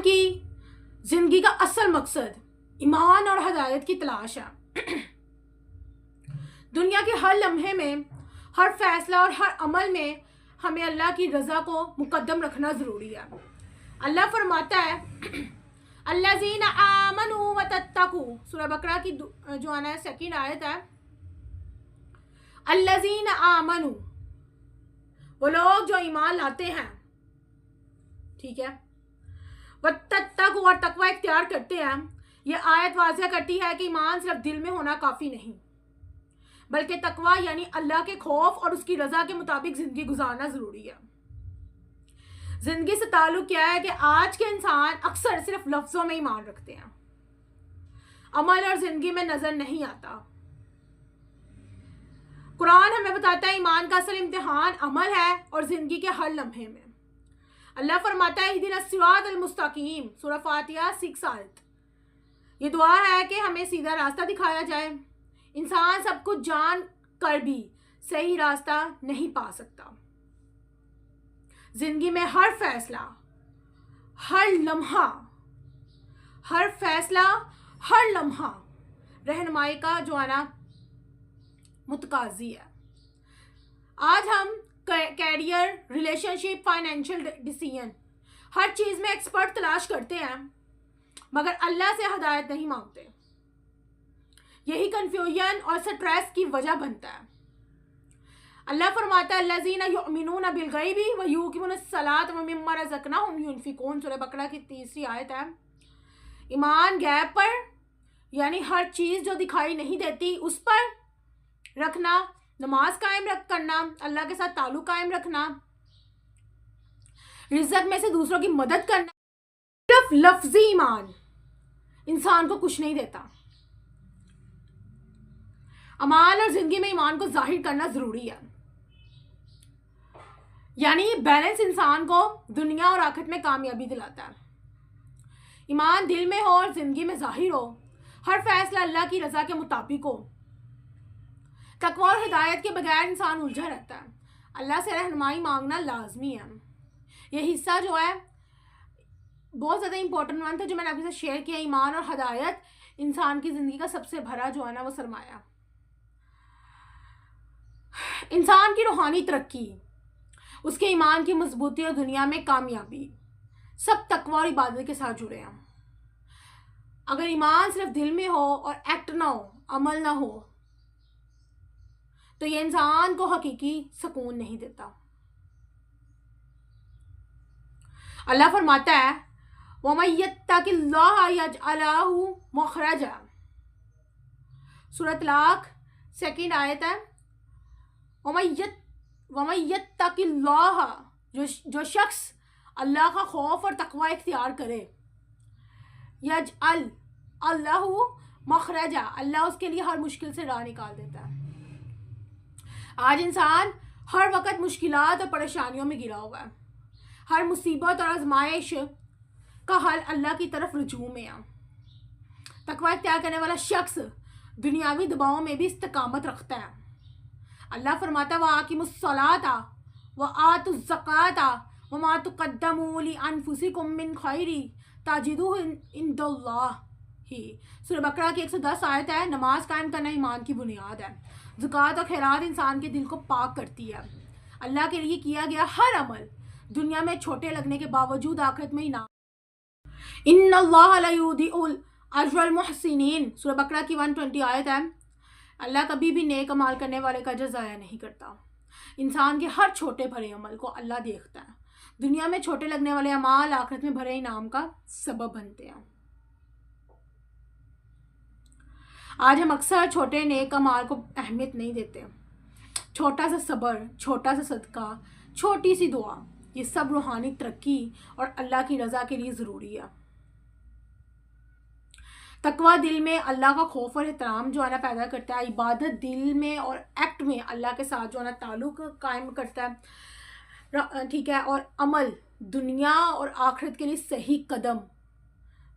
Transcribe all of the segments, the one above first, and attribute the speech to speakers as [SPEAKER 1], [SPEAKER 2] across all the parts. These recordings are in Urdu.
[SPEAKER 1] کی زندگی کا اصل مقصد ایمان اور ہدایت کی تلاش ہے۔ دنیا کے ہر لمحے میں، ہر فیصلہ اور ہر عمل میں ہمیں اللہ کی رضا کو مقدم رکھنا ضروری ہے۔ اللہ فرماتا ہے الذین آمنوا وتتقوا، سورہ بقرہ کی جو ہے نا سیکنڈ آیت ہے، الذین آمنوا، وہ لوگ جو ایمان لاتے ہیں، ٹھیک ہے، وتتقوا، اور تقوی اختیار کرتے ہیں۔ یہ آیت واضح کرتی ہے کہ ایمان صرف دل میں ہونا کافی نہیں، بلکہ تقوی یعنی اللہ کے خوف اور اس کی رضا کے مطابق زندگی گزارنا ضروری ہے۔ زندگی سے تعلق کیا ہے کہ آج کے انسان اکثر صرف لفظوں میں ایمان رکھتے ہیں، عمل اور زندگی میں نظر نہیں آتا۔ قرآن ہمیں بتاتا ہے ایمان کا اصل امتحان عمل ہے اور زندگی کے ہر لمحے میں۔ اللہ فرماتا ہے اہدنا الصراط المستقیم، سورہ فاتحہ 6 آیت۔ یہ دعا ہے کہ ہمیں سیدھا راستہ دکھایا جائے۔ انسان سب کچھ جان کر بھی صحیح راستہ نہیں پا سکتا۔ زندگی میں ہر فیصلہ، ہر لمحہ، ہر فیصلہ، ہر لمحہ رہنمائی کا جو ہے نا متقاضی ہے۔ آج ہم کیریئر، ریلیشن شپ، فائنینشیل ڈیسیژن، ہر چیز میں ایکسپرٹ تلاش کرتے ہیں، مگر اللہ سے ہدایت نہیں مانگتے۔ یہی کنفیوژن اور سٹریس کی وجہ بنتا ہے۔ اللہ فرماتا ہے الذین یؤمنون بالغیب ویقیمون الصلاۃ ومما رزقناہم ینفقون، سورہ بقرہ کی 3 آیت ہے۔ ایمان غیب پر یعنی ہر چیز جو دکھائی نہیں دیتی اس پر رکھنا، نماز قائم کرنا، اللہ کے ساتھ تعلق قائم رکھنا، رزق میں سے دوسروں کی مدد کرنا۔ صرف لفظی ایمان انسان کو کچھ نہیں دیتا۔ اعمال اور زندگی میں ایمان کو ظاہر کرنا ضروری ہے، یعنی بیلنس انسان کو دنیا اور آخرت میں کامیابی دلاتا ہے۔ ایمان دل میں ہو اور زندگی میں ظاہر ہو، ہر فیصلہ اللہ کی رضا کے مطابق ہو۔ تقوی اور ہدایت کے بغیر انسان الجھا رہتا ہے۔ اللہ سے رہنمائی مانگنا لازمی ہے۔ یہ حصہ جو ہے بہت زیادہ امپورٹنٹ ون تھا جو میں نے آپ کے ساتھ شیئر کیا۔ ایمان اور ہدایت انسان کی زندگی کا سب سے بڑا جو ہے نا وہ سرمایہ۔ انسان کی روحانی ترقی، اس کے ایمان کی مضبوطی اور دنیا میں کامیابی سب تقوی اور عبادت کے ساتھ جڑے ہیں۔ اگر ایمان صرف دل میں ہو اور ایکٹ نہ ہو، عمل نہ ہو، تو یہ انسان کو حقیقی سکون نہیں دیتا۔ اللہ فرماتا ہے وَمَن يَتَّقِ اللَّهَ يَجْعَل لَهُ مَخْرَجًا، سورۃ طلاق 2 آیت ہے۔ وَمَن يَتَّقِ اللَّهَ، جو شخص اللہ کا خوف اور تقوی اختیار کرے، يَجْعَل اللَّهُ مَخْرَجًا، اللہ اس کے لیے ہر مشکل سے راہ نکال دیتا ہے۔ آج انسان ہر وقت مشکلات اور پریشانیوں میں گھرا ہوا ہے۔ ہر مصیبت اور آزمائش کا حل اللہ کی طرف رجوع میں ہے۔ تقوی اختیار کرنے والا شخص دنیاوی دباؤں میں بھی استقامت رکھتا ہے۔ اللہ فرماتا ہے وَأَقِیمُوا الصَّلَاةَ وَآتُوا الزَّکَاةَ وَمَا تُقَدِّمُوا لِأَنفُسِکُم مِّن خَیْرٍ تَجِدُوهُ عِندَ اللَّہِ، سورہ بقرہ کی 110 آیت ہے۔ نماز قائم کرنا ایمان کی بنیاد ہے۔ زکوٰۃ اور خیرات انسان کے دل کو پاک کرتی ہے۔ اللہ کے لیے کیا گیا ہر عمل دنیا میں چھوٹے لگنے کے باوجود آخرت میں انعام۔ ان اللہ لا یضیع اجر المحسنین، سورہ بقرہ کی 120 آیت ہے۔ اللہ کبھی بھی نیک عمل کرنے والے کا اجر ضائع نہیں کرتا۔ انسان کے ہر چھوٹے بڑے عمل کو اللہ دیکھتا ہے۔ دنیا میں چھوٹے لگنے والے اعمال آخرت میں بڑے انعام کا سبب بنتے ہیں۔ آج ہم اکثر چھوٹے نیک اعمال کو اہمیت نہیں دیتے۔ چھوٹا سا صبر، چھوٹا سا صدقہ، چھوٹی سی دعا، یہ سب روحانی ترقی اور اللہ کی رضا کے لیے ضروری ہے۔ تقوی دل میں اللہ کا خوف اور احترام جو ہے نا پیدا کرتا ہے۔ عبادت دل میں اور ایکٹ میں اللہ کے ساتھ جو ہے نا تعلق قائم کرتا ہے، ٹھیک ہے، اور عمل دنیا اور آخرت کے لیے صحیح قدم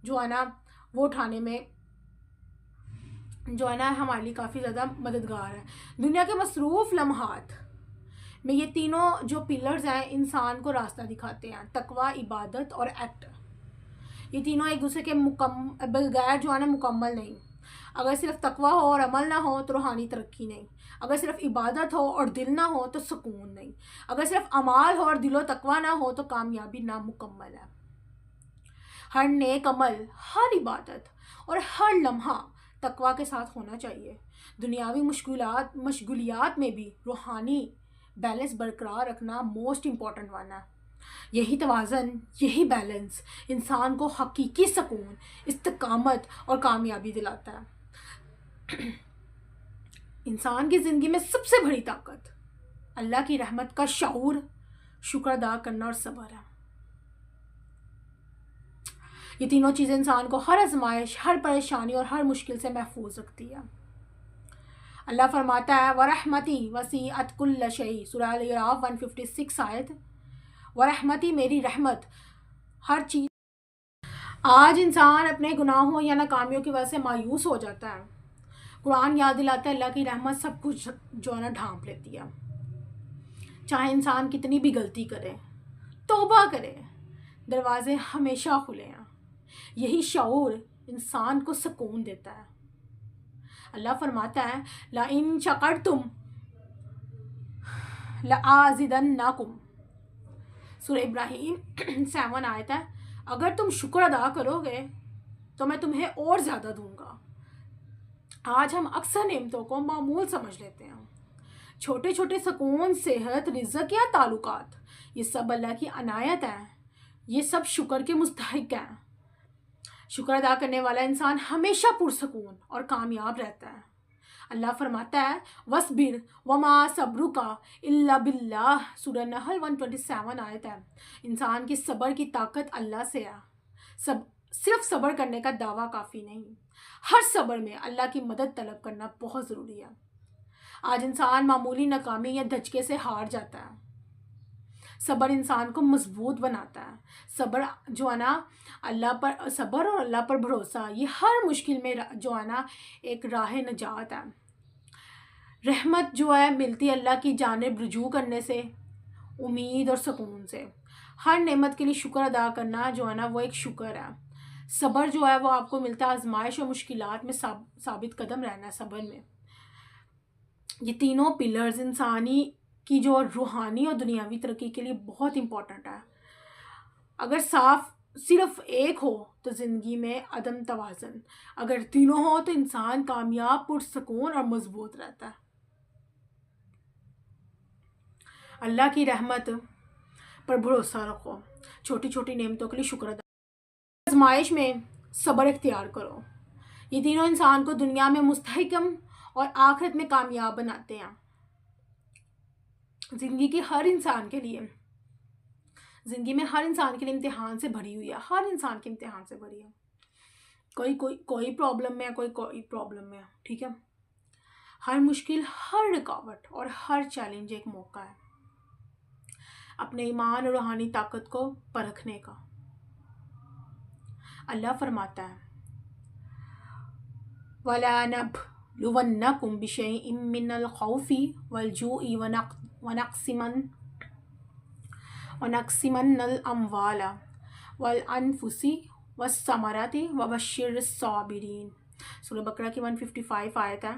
[SPEAKER 1] جو ہے نا وہ اٹھانے میں جو ہے نا ہمارے لیے کافی زیادہ مددگار ہے۔ دنیا کے مصروف لمحات میں یہ تینوں جو پلرز ہیں انسان کو راستہ دکھاتے ہیں، تقوی، عبادت اور ایکٹ۔ یہ تینوں ایک دوسرے کے بغیر جو ہے نا مکمل نہیں. اگر صرف تقوی ہو اور عمل نہ ہو تو روحانی ترقی نہیں. اگر صرف عبادت ہو اور دل نہ ہو تو سکون نہیں. اگر صرف اعمال ہو اور دل و تقوی نہ ہو تو کامیابی نامکمل ہے. ہر نیک عمل، ہر عبادت اور ہر لمحہ تقوی کے ساتھ ہونا چاہیے. دنیاوی مشغولیات میں بھی روحانی بیلنس برقرار رکھنا موسٹ امپورٹنٹ ون ہے. یہی توازن، یہی بیلنس انسان کو حقیقی سکون، استقامت اور کامیابی دلاتا ہے. انسان کی زندگی میں سب سے بڑی طاقت اللہ کی رحمت کا شعور، شکر ادا کرنا اور صبر ہے. یہ تینوں چیزیں انسان کو ہر آزمائش، ہر پریشانی اور ہر مشکل سے محفوظ رکھتی ہے. اللہ فرماتا ہے وَرَحْمَتِي وَسِعَتْ كُلَّ شَيْءٍ، سورہ الاعراف 156 آیت. ورحمتی، میری رحمت ہر چیز. آج انسان اپنے گناہوں یا ناکامیوں کی وجہ سے مایوس ہو جاتا ہے. قرآن یاد دلاتا ہے اللہ کی رحمت سب کچھ جو ہے نا ڈھانپ لیتی ہے. چاہے انسان کتنی بھی غلطی کرے، توبہ کرے، دروازے ہمیشہ کھلے ہیں. یہی شعور انسان کو سکون دیتا ہے. اللہ فرماتا ہے لَإِن شَكَرْتُمْ لَأَزِيدَنَّكُمْ، سورہ ابراہیم 7 آیت ہے. اگر تم شکر ادا کرو گے تو میں تمہیں اور زیادہ دوں گا. آج ہم اکثر نعمتوں کو معمول سمجھ لیتے ہیں. چھوٹے چھوٹے سکون، صحت، رزق یا تعلقات، یہ سب اللہ کی عنایت ہے. یہ سب شکر کے مستحق ہیں. شکر ادا کرنے والا انسان ہمیشہ پرسکون اور کامیاب رہتا ہے. اللہ فرماتا ہے وَاصْبِرْ وَمَا صَبْرُكَ إِلَّا بِاللَّهِ، سورہ نحل 127 آیت ہے. انسان کی صبر کی طاقت اللہ سے ہے. صرف صبر کرنے کا دعویٰ کافی نہیں، ہر صبر میں اللہ کی مدد طلب کرنا بہت ضروری ہے. آج انسان معمولی ناکامی یا دھچکے سے ہار جاتا ہے. صبر انسان کو مضبوط بناتا ہے. صبر جو ہے نا صبر اور اللہ پر بھروسہ، یہ ہر مشکل میں جو ہے نا ایک راہ نجات ہے. رحمت جو ہے ملتی اللہ کی جانب رجوع کرنے سے، امید اور سکون سے. ہر نعمت کے لیے شکر ادا کرنا جو ہے نا وہ ایک شکر ہے. صبر جو ہے وہ آپ کو ملتا ہے آزمائش اور مشکلات میں ثابت قدم رہنا ہے صبر میں. یہ تینوں پلرز انسانی کی جو روحانی اور دنیاوی ترقی کے لیے بہت امپورٹنٹ ہے. اگر صرف ایک ہو تو زندگی میں عدم توازن، اگر تینوں ہو تو انسان کامیاب، پرسکون اور مضبوط رہتا ہے. اللہ کی رحمت پر بھروسہ رکھو، چھوٹی چھوٹی نعمتوں کے لیے شکر ادا. آزمائش میں صبر اختیار کرو. یہ تینوں انسان کو دنیا میں مستحکم اور آخرت میں کامیاب بناتے ہیں. زندگی میں ہر انسان کے لیے امتحان سے بھری ہوئی ہے. ہر انسان کے امتحان سے بھری ہے. کوئی پرابلم میں ہے، کوئی پرابلم میں ہے. ٹھیک ہے. ہر مشکل، ہر رکاوٹ اور ہر چیلنج ایک موقع ہے اپنے ایمان اور روحانی طاقت کو پرکھنے کا. اللہ فرماتا ہے وَلَا نَبْلُوَنَّكُمْ بِشَيْءٍ مِّنَ الْخَوْفِ وَالْجُوعِ وَنَقْصٍ مِّنَ الْأَمْوَالِ وَالْأَنفُسِ وَالثَّمَرَاتِ وَبَشِّرِ الصَّابِرِينَ، سورہ بقرہ کی 155 آیت ہے.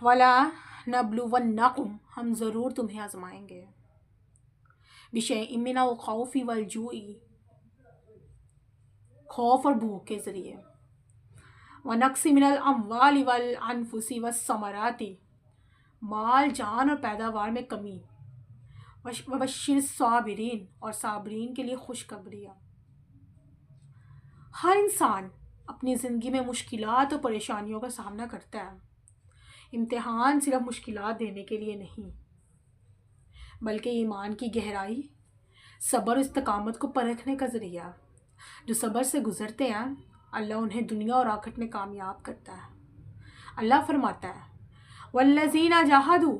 [SPEAKER 1] وَلَا نَبْلُوَنَّكُمْ، ہم ضرور تمہیں آزمائیں گے. بِشَيْءٍ مِّنَ الْخَوْفِ وَالْجُوعِ، خوف اور بھوک کے ذریعے. وَنَقْصٍ مِّنَ الْأَمْوَالِ وَالْأَنفُسِ وَالثَّمَرَاتِ، مال، جان اور پیداوار میں کمی. وَبَشِّرِ الصَّابِرِينَ، اور صابرین کے لیے خوشخبری ہے. ہر انسان اپنی زندگی میں مشکلات اور پریشانیوں کا سامنا کرتا ہے. امتحان صرف مشکلات دینے کے لیے نہیں بلکہ ایمان کی گہرائی، صبر و استقامت کو پرکھنے کا ذریعہ. جو صبر سے گزرتے ہیں اللہ انہیں دنیا اور آخرت میں کامیاب کرتا ہے. اللہ فرماتا ہے وَالَّذِينَ جَاهَدُوا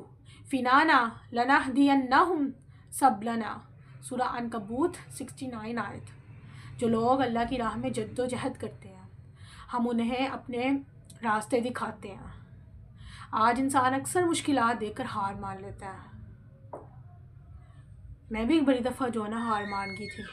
[SPEAKER 1] فِينَا لَنَهْدِيَنَّهُمْ سَبْلَنَا، سورہ عنکبوت 69 آیت. جو لوگ اللہ کی راہ میں جد و جہد کرتے ہیں ہم انہیں اپنے راستے دکھاتے ہیں. آج انسان اکثر مشکلات دیکھ کر ہار مان لیتا ہے. میں بھی ایک بڑی دفعہ جو ہے نا ہار مان گئی تھی.